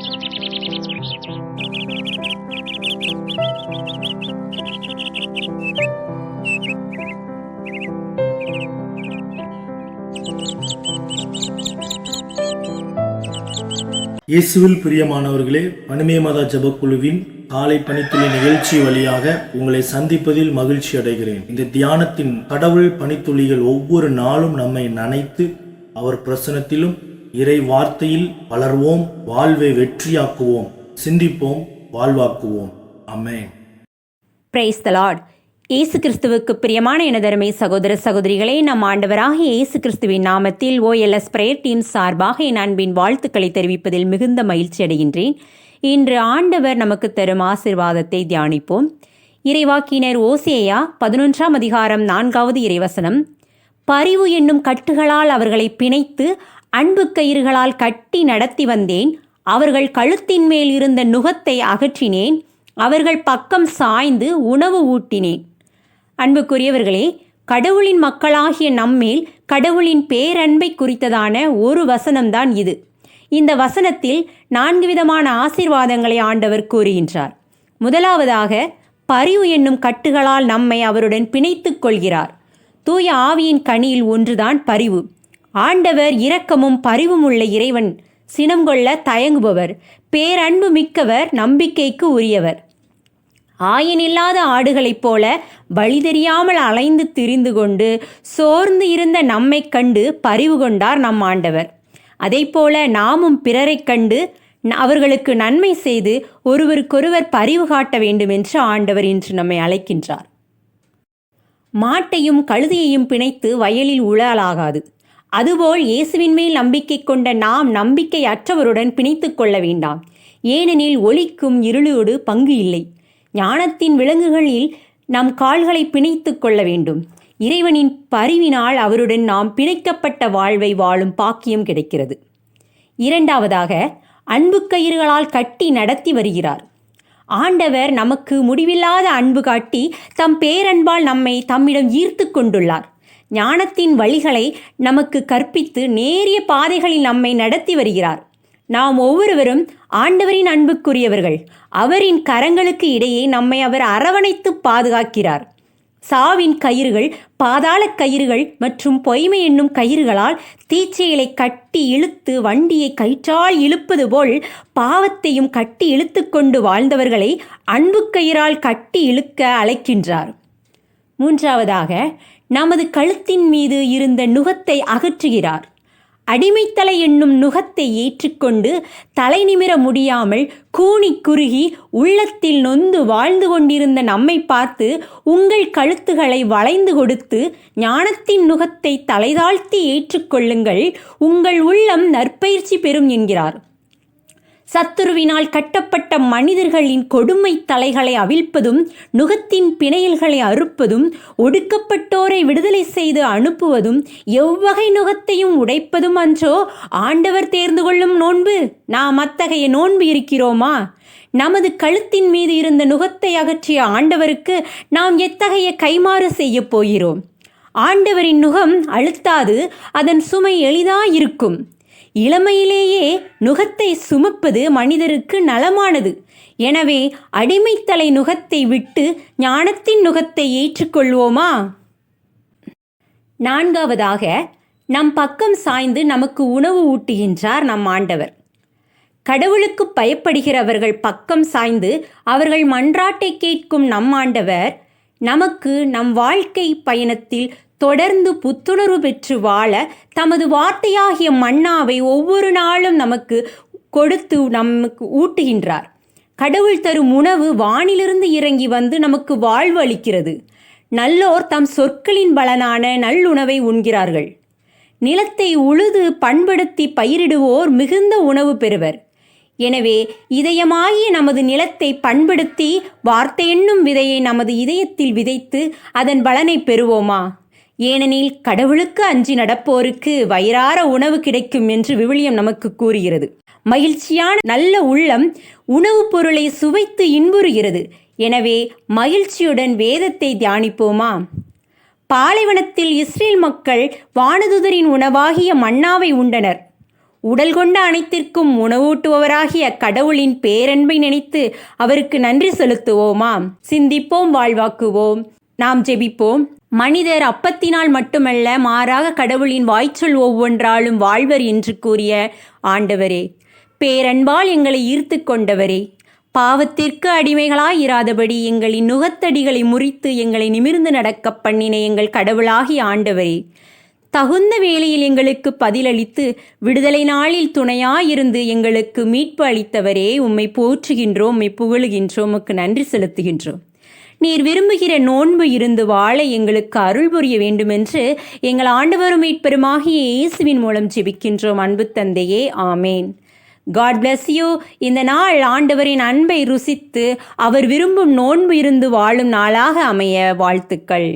இயேசுவில் பிரியமானவர்களே, பனிமே மத ஜபக்குழுவின் காலை பணித்துளி நிகழ்ச்சி வழியாக உங்களை சந்திப்பதில் மகிழ்ச்சி அடைகிறேன். இந்த தியானத்தின் கடவுள் பணித்துளிகள் ஒவ்வொரு நாளும் நம்மை நனைத்து அவர் பிரசனத்திலும் இறை வார்த்தையில் வளர்வோம், வாழ்வை வெற்றியாக்குவோம், சிந்திப்போம், வாழ்வாக்குவோம். ஆமென். Praise the Lord. இயேசு கிறிஸ்துவுக்கு பிரியமான எனதருமை சகோதர சகோதரிகளே, நம் ஆண்டவராகிய இயேசு கிறிஸ்துவின் நாமத்தில் OLS பிரேயர் டீம் சார்பாக என் அன்பின் வாழ்த்துக்களை தெரிவிப்பதில் மிகுந்த மகிழ்ச்சி அடைகின்றேன். இன்று ஆண்டவர் நமக்கு தரும் ஆசீர்வாதத்தை தியானிப்போம். இறைவாக்கினர் ஓசேயா 11ஆம் அதிகாரம் 4வது இறைவசனம். பரிவு என்னும் கட்டுகளால் அவர்களை பிணைத்து அன்பு கயிறுகளால் கட்டி நடத்தி வந்தேன். அவர்கள் கழுத்தின் மேல் இருந்த நுகத்தை அகற்றினேன். அவர்கள் பக்கம் சாய்ந்து உணவு ஊட்டினேன். அன்புக்குரியவர்களே, கடவுளின் மக்களாகிய நம்மேல் கடவுளின் பேரன்பை குறித்ததான ஒரு வசனம்தான் இது. இந்த வசனத்தில் 4 விதமான ஆசீர்வாதங்களை ஆண்டவர் கூறுகின்றார். முதலாவதாக, பரிவு என்னும் கட்டுகளால் நம்மை அவருடன் பிணைத்துக் கொள்கிறார். தூய ஆவியின் கனியில் ஒன்றுதான் பரிவு. ஆண்டவர் இரக்கமும் பரிவும் உள்ள இறைவன், சினம் கொள்ள தயங்குபவர், பேரன்பு மிக்கவர், நம்பிக்கைக்கு உரியவர். ஆயனில்லாத ஆடுகளைப் போல வழி தெரியாமல் அலைந்து திரிந்து கொண்டு சோர்ந்து இருந்த நம்மை கண்டு பரிவு கொண்டார் நம் ஆண்டவர். அதைப்போல நாமும் பிறரை கண்டு அவர்களுக்கு நன்மை செய்து ஒருவருக்கொருவர் பரிவு காட்ட வேண்டும் என்று ஆண்டவர் இன்று நம்மை அழைக்கின்றார். மாட்டையும் கழுதையையும் பிணைத்து வயலில் உழலாகாது. அதுபோல் இயேசுவின் மேல் நம்பிக்கை கொண்ட நாம் நம்பிக்கை அற்றவருடன் பிணைத்து கொள்ள வேண்டாம். ஏனெனில் ஒளிக்கும் இருளோடு பங்கு இல்லை. ஞானத்தின் விலங்குகளில் நம் கால்களை பிணைத்து கொள்ள வேண்டும். இறைவனின் பரிவினால் அவருடன் நாம் பிணைக்கப்பட்ட வாழ்வை வாழும் பாக்கியம் கிடைக்கிறது. இரண்டாவதாக, அன்பு கயிறுகளால் கட்டி நடத்தி வருகிறார். ஆண்டவர் நமக்கு முடிவில்லாத அன்பு காட்டி தம் பேரன்பால் நம்மை தம்மிடம் ஈர்த்து கொண்டுள்ளார். ஞானத்தின் வழிகளை நமக்கு கற்பித்து நேரிய பாதைகளில் நம்மை நடத்தி வருகிறார். நாம் ஒவ்வொருவரும் ஆண்டவரின் அன்புக்குரியவர்கள். அவரின் கரங்களுக்கு இடையே நம்மை அவர் அரவணைத்து பாதுகாக்கிறார். சாவின் கயிறுகள், பாதாள கயிறுகள் மற்றும் பொய்மை என்னும் கயிறுகளால் தீச்செயலை கட்டி இழுத்து வண்டியை கயிற்றால் இழுப்பது போல் பாவத்தையும் கட்டி இழுத்து கொண்டு வாழ்ந்தவர்களை அன்பு கயிறால் கட்டி இழுக்க அழைக்கின்றார். மூன்றாவதாக, நமது கழுத்தின் மீது இருந்த நுகத்தை அகற்றுகிறார். அடிமைத்தலை என்னும் நுகத்தை ஏற்றுக்கொண்டு தலை நிமிர முடியாமல் கூனி குறுகி உள்ளத்தில் நொந்து வாழ்ந்து கொண்டிருந்த நம்மை பார்த்து உங்கள் கழுத்துகளை வளைந்து கொடுத்து ஞானத்தின் நுகத்தை தலைதாழ்த்தி ஏற்றுக்கொள்ளுங்கள், உங்கள் உள்ளம் நற்பயிற்சி பெறும் என்கிறார். சத்துருவினால் கட்டப்பட்ட மனிதர்களின் கொடுமை தலைகளை அவிழ்ப்பதும் நுகத்தின் பிணையல்களை அறுப்பதும் ஒடுக்கப்பட்டோரை விடுதலை செய்து அனுப்புவதும் எவ்வகை நுகத்தையும் உடைப்பதும் அன்றோ ஆண்டவர் தேர்ந்து கொள்ளும் நோன்பு. நாம் அத்தகைய நோன்பு இருக்கிறோமா? நமது கழுத்தின் மீது இருந்த நுகத்தை அகற்றிய ஆண்டவருக்கு நாம் எத்தகைய கைமாறு செய்ய போகிறோம்? ஆண்டவரின் நுகம் அழுத்தாது, அதன் சுமை எளிதாயிருக்கும். இளமையிலேயே நுகத்தை சுமப்பது மனிதருக்கு நலமானது. எனவே அடிமைத்தலை நுகத்தை விட்டு ஞானத்தின் நுகத்தை ஏற்றுக்கொள்வோமா? நான்காவதாக, நம் பக்கம் சாய்ந்து நமக்கு உணவு ஊட்டுகின்றார் நம் ஆண்டவர். கடவுளுக்கு பயப்படுகிறவர்கள் பக்கம் சாய்ந்து அவர்கள் மன்றாட்டை கேட்கும் நம் ஆண்டவர் நமக்கு நம் வாழ்க்கை பயணத்தில் தொடர்ந்து புத்துணர்வு பெற்று வாழ தமது வார்த்தையாகிய மன்னாவை ஒவ்வொரு நாளும் நமக்கு கொடுத்து நமக்கு ஊட்டுகின்றார். கடவுள் தரும் உணவு வானிலிருந்து இறங்கி வந்து நமக்கு வாழ்வு அளிக்கிறது. நல்லோர் தம் சொற்களின் பலனான நல்லுணவை உண்கிறார்கள். நிலத்தை உழுது பண்படுத்தி பயிரிடுவோர் மிகுந்த உணவு பெறுவர். எனவே இதயமாகிய நமது நிலத்தை பண்படுத்தி வார்த்தை என்னும் விதையை நமது இதயத்தில் விதைத்து அதன் பலனை பெறுவோமா? ஏனெனில் கடவுளுக்கு அஞ்சி நடப்போருக்கு வயிறார உணவு கிடைக்கும் என்று விவிலியம் நமக்கு கூறுகிறது. மகிழ்ச்சியான நல்ல உள்ளம் உணவுப் பொருளை சுவைத்து இன்புறுகிறது. எனவே மகிழ்ச்சியுடன் வேதத்தை தியானிப்போமா? பாலைவனத்தில் இஸ்ரேல் மக்கள் வானதுதரின் உணவாகிய மன்னாவை உண்டனர். உடல் கொண்ட அனைத்திற்கும் உணவூட்டுபவராகிய கடவுளின் பேரன்பை நினைத்து அவருக்கு நன்றி செலுத்துவோமாம். சிந்திப்போம், வாழ்வாக்குவோம். நாம் ஜெபிப்போம். மனிதர் அப்பத்தினால் மட்டுமல்ல, மாறாக கடவுளின் வாய்ச்சொல் ஒவ்வொன்றாலும் வாழ்வர் என்று கூறிய ஆண்டவரே, பேரன்பால் எங்களை ஈர்த்து கொண்டவரே, பாவத்திற்கு அடிமைகளாயிராதபடி எங்களின் நுகத்தடிகளை முறித்து எங்களை நிமிர்ந்து நடக்க பண்ணின எங்கள் கடவுளாகிய ஆண்டவரே, தகுந்த வேளையில் எங்களுக்கு பதிலளித்து விடுதலை நாளில் துணையாயிருந்து எங்களுக்கு மீட்பு அளித்தவரே, உம்மை போற்றுகின்றோம், உம்மை புகழுகின்றோம், உமக்கு நன்றி செலுத்துகின்றோம். நீர் விரும்புகிற நோன்பு இருந்து வாழ எங்களுக்கு அருள் புரிய வேண்டுமென்று எங்கள் ஆண்டவரும் மீட்பெருமாகிய இயேசுவின் மூலம் ஜெபிக்கின்றோம் அன்பு தந்தையே, ஆமேன். God bless you. இந்த நாள் ஆண்டவரின் அன்பை ருசித்து அவர் விரும்பும் நோன்பு இருந்து வாழும் நாளாக அமைய வாழ்த்துக்கள்.